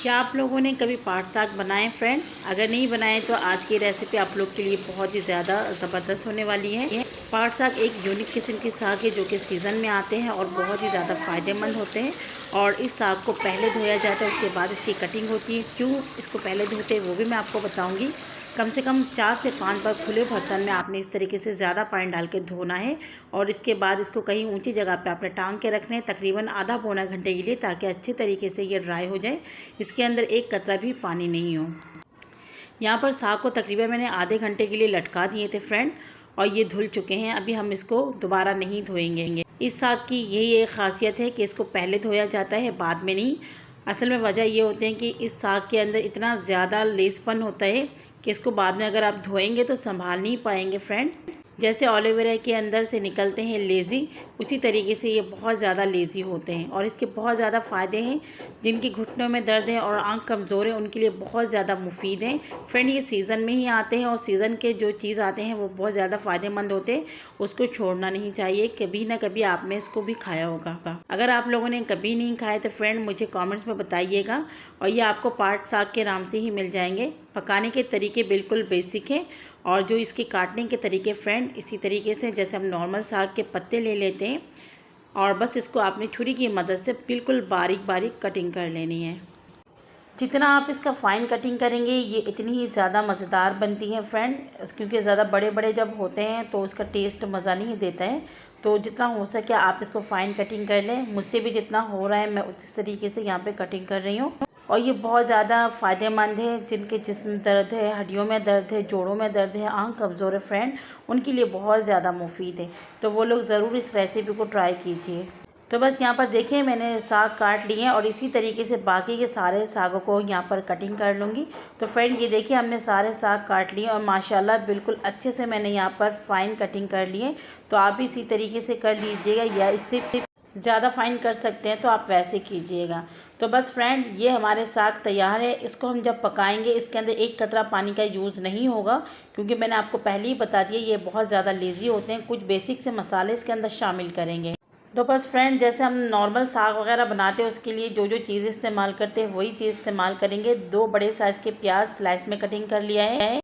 क्या आप लोगों ने कभी पाट साग बनाए फ्रेंड? अगर नहीं बनाए तो आज की रेसिपी आप लोग के लिए बहुत ही ज़्यादा ज़बरदस्त होने वाली है। पाट साग एक यूनिक किस्म की साग है जो कि सीज़न में आते हैं और बहुत ही ज़्यादा फ़ायदेमंद होते हैं। और इस साग को पहले धोया जाता है, उसके बाद इसकी कटिंग होती है। क्यों इसको पहले धोते हैं वो भी मैं आपको बताऊँगी। कम से कम 4 से 5 बार खुले बर्तन में आपने इस तरीके से ज़्यादा पानी डाल के धोना है। और इसके बाद इसको कहीं ऊंची जगह पे आपने टांग के रखना है तकरीबन आधा पौना घंटे के लिए, ताकि अच्छे तरीके से ये ड्राई हो जाए, इसके अंदर एक कतरा भी पानी नहीं हो। यहाँ पर साग को तकरीबन मैंने आधे घंटे के लिए लटका दिए थे फ्रेंड, और ये धुल चुके हैं। अभी हम इसको दोबारा नहीं धोएंगे। इस साग की यही एक ख़ासियत है कि इसको पहले धोया जाता है, बाद में नहीं। असल में वजह ये होती है कि इस साग के अंदर इतना ज़्यादा लेसपन होता है कि इसको बाद में अगर आप धोएंगे तो संभाल नहीं पाएंगे फ्रेंड। जैसे एलोवेरा के अंदर से निकलते हैं लेज़ी, उसी तरीके से ये बहुत ज़्यादा लेज़ी होते हैं। और इसके बहुत ज़्यादा फ़ायदे हैं। जिनकी घुटनों में दर्द है और आंख कमज़ोर है उनके लिए बहुत ज़्यादा मुफीद हैं फ्रेंड। ये सीज़न में ही आते हैं और सीज़न के जो चीज़ आते हैं वो बहुत ज़्यादा फ़ायदेमंद होते हैं। उसको छोड़ना नहीं चाहिए। कभी ना कभी आपने इसको भी खाया होगा। अगर आप लोगों ने कभी नहीं खाया तो फ्रेंड मुझे कॉमेंट्स में बताइएगा। और ये आपको पाट साग के नाम से ही मिल जाएंगे। पकाने के तरीके बिल्कुल बेसिक हैं, और जो इसके काटने के तरीके फ्रेंड इसी तरीके से जैसे हम नॉर्मल साग के पत्ते ले लेते हैं, और बस इसको आपने छुरी की मदद से बिल्कुल बारीक बारीक कटिंग कर लेनी है। जितना आप इसका फ़ाइन कटिंग करेंगे ये इतनी ही ज़्यादा मज़ेदार बनती है फ्रेंड, क्योंकि ज़्यादा बड़े बड़े जब होते हैं तो उसका टेस्ट मज़ा नहीं देता है। तो जितना हो सके आप इसको फ़ाइन कटिंग कर लें। मुझसे भी जितना हो रहा है मैं उस तरीके से यहाँ पे कटिंग कर रही हूँ। और ये बहुत ज़्यादा फ़ायदेमंद है। जिनके जिस्म में दर्द है, हड्डियों में दर्द है, जोड़ों में दर्द है, आँख कमज़ोर है फ्रेंड, उनके लिए बहुत ज़्यादा मुफीद है। तो वो लोग ज़रूर इस रेसिपी को ट्राई कीजिए। तो बस यहाँ पर देखिए मैंने साग काट लिए हैं, और इसी तरीके से बाकी के सारे सागों को यहाँ पर कटिंग कर लूँगी। तो फ्रेंड ये देखिए हमने सारे साग काट लिए और माशाल्लाह बिल्कुल अच्छे से मैंने यहाँ पर फ़ाइन कटिंग कर लिए। तो आप भी इसी तरीके से कर लीजिएगा, या इससे ज़्यादा फ़ाइन कर सकते हैं तो आप वैसे कीजिएगा। तो बस फ्रेंड ये हमारे साग तैयार है। इसको हम जब पकाएंगे इसके अंदर एक कतरा पानी का यूज़ नहीं होगा, क्योंकि मैंने आपको पहले ही बता दिया ये बहुत ज़्यादा लेज़ी होते हैं। कुछ बेसिक से मसाले इसके अंदर शामिल करेंगे। तो बस फ्रेंड जैसे हम नॉर्मल साग वगैरह बनाते हैं उसके लिए जो जो चीज़ इस्तेमाल करते हैं वही चीज़ इस्तेमाल करेंगे। 2 बड़े साइज़ के प्याज स्लाइस में कटिंग कर लिया है।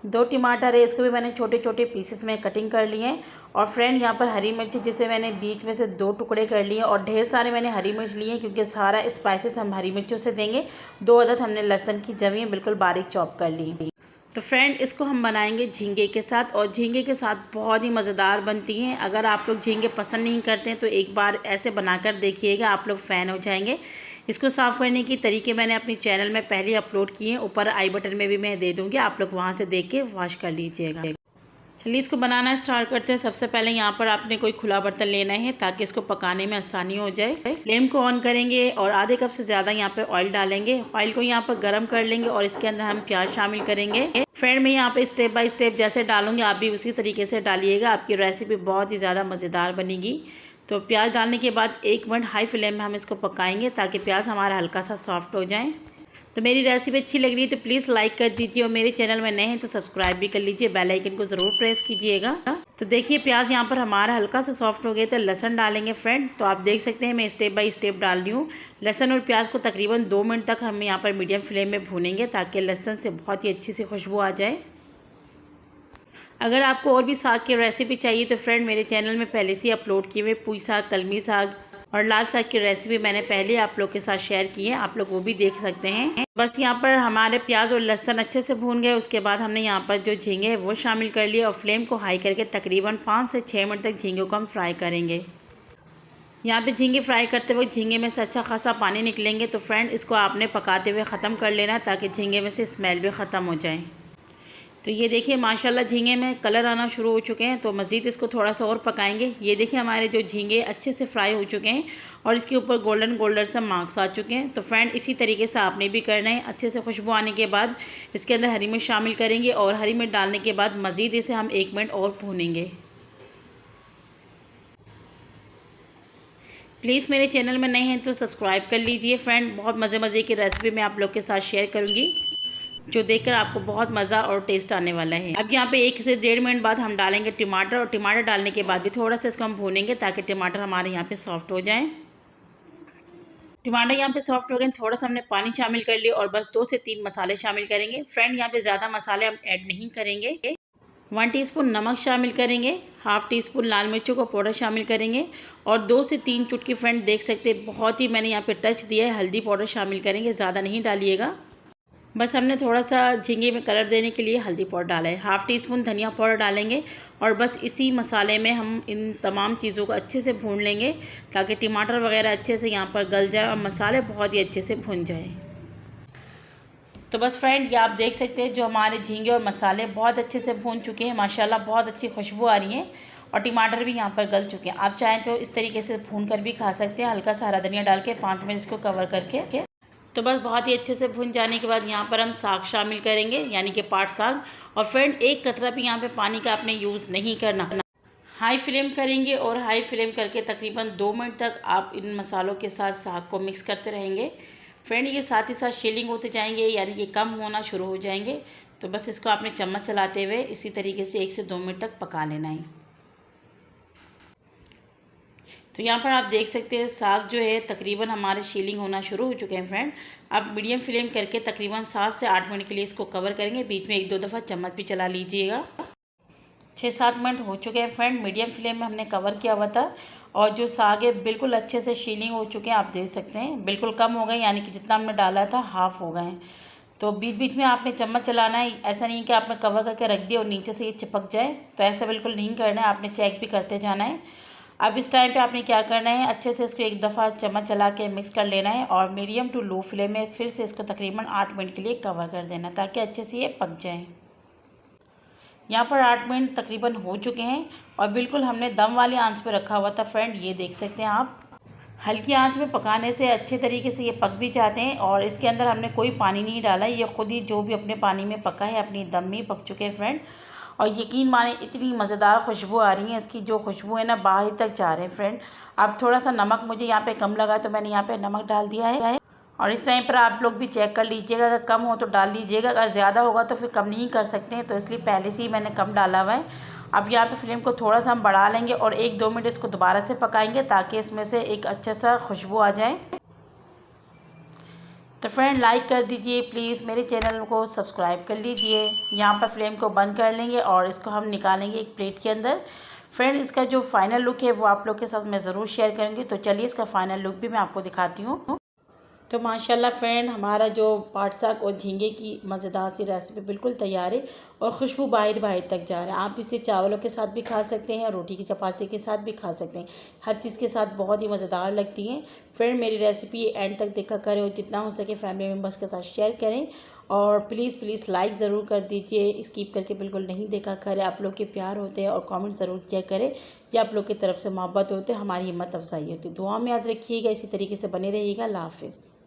2 टमाटर है, इसको भी मैंने छोटे छोटे पीसेस में कटिंग कर लिए हैं। और फ्रेंड यहाँ पर हरी मिर्ची जिसे मैंने बीच में से 2 टुकड़े कर लिए, और ढेर सारे मैंने हरी मिर्च लिए हैं क्योंकि सारा स्पाइसेस हम हरी मिर्चों से देंगे। 2 अदद हमने लहसुन की जवें बिल्कुल बारीक चॉप कर ली। तो फ्रेंड इसको हम बनाएंगे झींगे के साथ, और झींगे के साथ बहुत ही मज़ेदार बनती हैं। अगर आप लोग झींगे पसंद नहीं करते हैं तो एक बार ऐसे बनाकर देखिएगा, आप लोग फ़ैन हो जाएंगे। इसको साफ़ करने की तरीके मैंने अपने चैनल में पहले अपलोड किए हैं, ऊपर आई बटन में भी मैं दे दूँगी, आप लोग वहाँ से देख के वॉश कर लीजिएगा। चलिए इसको बनाना स्टार्ट करते हैं। सबसे पहले यहाँ पर आपने कोई खुला बर्तन लेना है ताकि इसको पकाने में आसानी हो जाए। फ्लेम को ऑन करेंगे और आधे कप से ज़्यादा यहाँ पर ऑयल डालेंगे। ऑयल को यहाँ पर गर्म कर लेंगे और इसके अंदर हम प्याज शामिल करेंगे। फ्रेंड मैं यहाँ पे स्टेप बाय स्टेप जैसे डालूंगी आप भी उसी तरीके से डालिएगा, आपकी रेसिपी बहुत ही ज़्यादा मज़ेदार बनेगी। तो प्याज डालने के बाद 1 मिनट हाई फ्लेम में हम इसको पकाएंगे ताकि प्याज हमारा हल्का सा सॉफ्ट हो जाए। तो मेरी रेसिपी अच्छी लग रही है तो प्लीज़ लाइक कर दीजिए, और मेरे चैनल में नए हैं तो सब्सक्राइब भी कर लीजिए, बेल आइकन को ज़रूर प्रेस कीजिएगा। तो देखिए प्याज यहाँ पर हमारा हल्का सा सॉफ्ट हो गया। तो लहसुन डालेंगे फ्रेंड। तो आप देख सकते हैं मैं स्टेप बाय स्टेप डाल रही हूँ। लहसुन और प्याज को तकरीबन 2 मिनट तक हम यहाँ पर मीडियम फ्लेम में भूनेंगे ताकि लहसुन से बहुत ही अच्छी सी खुशबू आ जाए। अगर आपको और भी साग की रेसिपी चाहिए तो फ्रेंड मेरे चैनल में पहले से ही अपलोड किए हुए पुई साग, कलमी साग और लाल साग की रेसिपी मैंने पहले आप लोग के साथ शेयर की है, आप लोग वो भी देख सकते हैं। बस यहाँ पर हमारे प्याज और लहसुन अच्छे से भून गए। उसके बाद हमने यहाँ पर जो झींगे हैं वो शामिल कर लिए, और फ्लेम को हाई करके तकरीबन 5 से 6 मिनट तक झींगे को हम फ्राई करेंगे। यहाँ पे झींगे फ्राई करते वक्त झींगे में से अच्छा खासा पानी निकलेंगे। तो फ्रेंड इसको आपने पकाते हुए ख़त्म कर लेना ताकि झींगे में से स्मेल भी ख़त्म हो जाए। तो ये देखिए माशाल्लाह झींगे में कलर आना शुरू हो चुके हैं। तो मज़ीद इसको थोड़ा सा और पकाएंगे। ये देखिए हमारे जो झींगे अच्छे से फ्राई हो चुके हैं और इसके ऊपर गोल्डन गोल्डन सा मार्क्स आ चुके हैं। तो फ्रेंड इसी तरीके से आपने भी करना है। अच्छे से खुशबू आने के बाद इसके अंदर हरी मिर्च शामिल करेंगे, और हरी मिर्च डालने के बाद मज़ीद इसे हम 1 मिनट और भूनेंगे। प्लीज़ मेरे चैनल में नए हैं तो सब्सक्राइब कर लीजिए फ्रेंड। बहुत मज़े की रेसिपी मैं आप लोग के साथ शेयर करूँगी जो देखकर आपको बहुत मज़ा और टेस्ट आने वाला है। अब यहाँ पे 1 से 1.5 मिनट बाद हम डालेंगे टमाटर, और टमाटर डालने के बाद भी थोड़ा सा इसको हम भूनेंगे ताकि टमाटर हमारे यहाँ पे सॉफ्ट हो जाए। टमाटर यहाँ पे सॉफ्ट हो गए, थोड़ा सा हमने पानी शामिल कर लिया और बस 2 से 3 मसाले शामिल करेंगे। फ्रेंड यहाँ पे ज़्यादा मसाले हम ऐड नहीं करेंगे। 1 टीस्पून नमक शामिल करेंगे, हाफ़ टी स्पून लाल मिर्चों का पाउडर शामिल करेंगे और 2 से 3 चुटकी फ्रेंड देख सकते हैं बहुत ही मैंने यहाँ पे टच दिया है, हल्दी पाउडर शामिल करेंगे, ज़्यादा नहीं डालिएगा। बस हमने थोड़ा सा झींगे में कलर देने के लिए हल्दी पाउडर डाला है। हाफ़ टी स्पून धनिया पाउडर डालेंगे और बस इसी मसाले में हम इन तमाम चीज़ों को अच्छे से भून लेंगे ताकि टमाटर वगैरह अच्छे से यहाँ पर गल जाए और मसाले बहुत ही अच्छे से भुन जाए। तो बस फ्रेंड ये आप देख सकते हैं जो हमारे झींगे और मसाले बहुत अच्छे से भून चुके हैं, माशाल्लाह बहुत अच्छी खुशबू आ रही है और टमाटर भी यहाँ पर गल चुके हैं। आप चाहें तो इस तरीके से भून कर भी खा सकते हैं, हल्का सा हरा धनिया डाल के 5 मिनट इसको कवर करके। तो बस बहुत ही अच्छे से भुन जाने के बाद यहाँ पर हम साग शामिल करेंगे, यानी कि पाट साग। और फ्रेंड एक कतरा भी यहाँ पे पानी का आपने यूज़ नहीं करना, हाई फ्लेम करेंगे और हाई फ्लेम करके तकरीबन 2 मिनट तक आप इन मसालों के साथ साग को मिक्स करते रहेंगे। फ्रेंड ये साथ ही साथ शीलिंग होते जाएंगे, यानी कि कम होना शुरू हो जाएंगे। तो बस इसको आपने चम्मच चलाते हुए इसी तरीके से 1 से 2 मिनट तक पका लेना है। तो यहाँ पर आप देख सकते हैं साग जो है तकरीबन हमारे शीलिंग होना शुरू हो चुके हैं। फ्रेंड आप मीडियम फ्लेम करके तकरीबन 7 से 8 मिनट के लिए इसको कवर करेंगे, बीच में 1-2 दफ़ा चम्मच भी चला लीजिएगा। 6-7 मिनट हो चुके हैं फ्रेंड, मीडियम फ्लेम में हमने कवर किया हुआ था और जो साग है बिल्कुल अच्छे से शीलिंग हो चुके हैं। आप देख सकते हैं बिल्कुल कम हो गए, यानी कि जितना हमने डाला था हाफ़ हो गए हैं। तो बीच बीच में आपने चम्मच चलाना है, ऐसा नहीं कि आपने कवर करके रख दिया और नीचे से ये चिपक जाए, तो ऐसा बिल्कुल नहीं करना है, आपने चेक भी करते जाना है। अब इस टाइम पे आपने क्या करना है, अच्छे से इसको एक दफ़ा चम्मच चला के मिक्स कर लेना है और मीडियम टू लो फ्लेम में फिर से इसको तकरीबन 8 मिनट के लिए कवर कर देना ताकि अच्छे से ये पक जाए। यहाँ पर 8 मिनट तकरीबन हो चुके हैं और बिल्कुल हमने दम वाली आंच पे रखा हुआ था। फ्रेंड ये देख सकते हैं आप, हल्की आंच में पकाने से अच्छे तरीके से ये पक भी जाते हैं और इसके अंदर हमने कोई पानी नहीं डाला, ये खुद ही जो भी अपने पानी में पका है अपनी दम में पक चुके हैं फ्रेंड। और यकीन माने इतनी मज़ेदार खुशबू आ रही है, इसकी जो खुशबू है ना बाहर तक जा रहे हैं फ्रेंड। अब थोड़ा सा नमक मुझे यहाँ पे कम लगा तो मैंने यहाँ पे नमक डाल दिया है और इस टाइम पर आप लोग भी चेक कर लीजिएगा, अगर कम हो तो डाल लीजिएगा, अगर ज़्यादा होगा तो फिर कम नहीं कर सकते हैं, तो इसलिए पहले से ही मैंने कम डाला हुआ है। अब यहाँ पे फ्लेम को थोड़ा सा हम बढ़ा लेंगे और 1-2 मिनट इसको दोबारा से पकाएंगे ताकि इसमें से एक अच्छा सा खुशबू आ जाए। तो फ्रेंड लाइक कर दीजिए प्लीज़, मेरे चैनल को सब्सक्राइब कर लीजिए। यहाँ पर फ्लेम को बंद कर लेंगे और इसको हम निकालेंगे एक प्लेट के अंदर। फ्रेंड इसका जो फाइनल लुक है वो आप लोग के साथ मैं ज़रूर शेयर करूँगी, तो चलिए इसका फाइनल लुक भी मैं आपको दिखाती हूँ। तो माशाल्लाह फ्रेंड हमारा जो पाट साग और झींगे की मज़ेदार सी रेसिपी बिल्कुल तैयार है और खुशबू बाहर बाहर तक जा रहा है। आप इसे चावलों के साथ भी खा सकते हैं, रोटी की चपाती के साथ भी खा सकते हैं, हर चीज़ के साथ बहुत ही मज़ेदार लगती हैं। फ्रेंड मेरी रेसिपी एंड तक देखा करें और जितना हो सके फैमिली मेम्बर्स के साथ शेयर करें और प्लीज़ लाइक ज़रूर कर दीजिए, स्किप करके बिल्कुल नहीं देखा करें। आप लोग के प्यार होते हैं और कमेंट ज़रूर किया करें, ये आप लोग की तरफ से मोहब्बत होते हैं, हमारी हिम्मत अफजाई होती है। दुआ में याद रखिएगा, इसी तरीके से बने रहिएगा। अल्लाह हाफ़िज़।